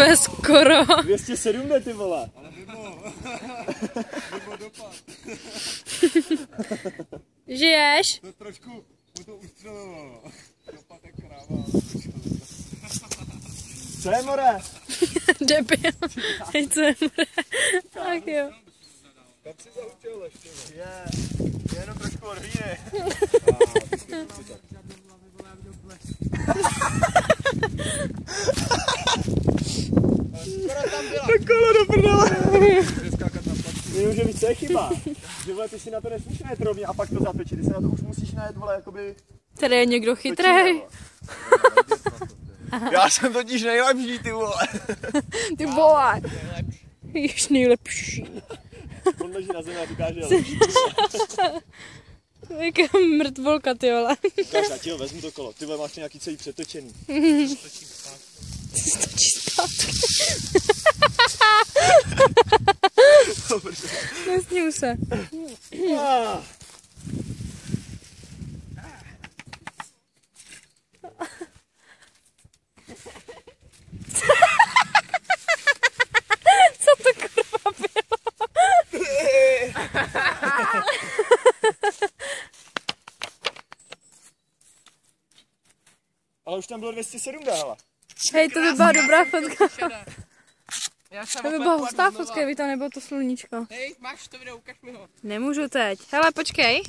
je skoro. 207 jde, ty vole. Ale mimo dopad. Žiješ? To trošku mu to ustřelovalo. Dopad je kráva. Co je, more? Debil. Hej, co je more? Tak jo. Kam si zahučil ještě? Je jenom trošku od víny. Skoro tam byla. To kolo do prdele. Skákat na placu. Jenomže víš, co je chyba? Že vole, ty si na to nesmíš najet rovně a pak to zatočit. Ty si na to už musíš najet, vole, jakoby... Tady je někdo chytrej. Já jsem totiž nejlepší, ty vole. Ty vole. Jsi nejlepší. On leží na zemi a říká, že je lepší. Jaká mrtvolka, ty vole. Říkáš, já ti ho vezmu to kolo. Ty vole, máš to nějaký celý přetočený. Stočí zpátky. Nesním se. Co to kurva bylo? Ale už tam bylo 207 dále. Hej, to by byla dobrá fotka. Já jsem To by byla hustá fotka, kdyby tam nebylo to sluníčko. Hej, máš to video, ukaž mi ho. Nemůžu teď. Hele, počkej.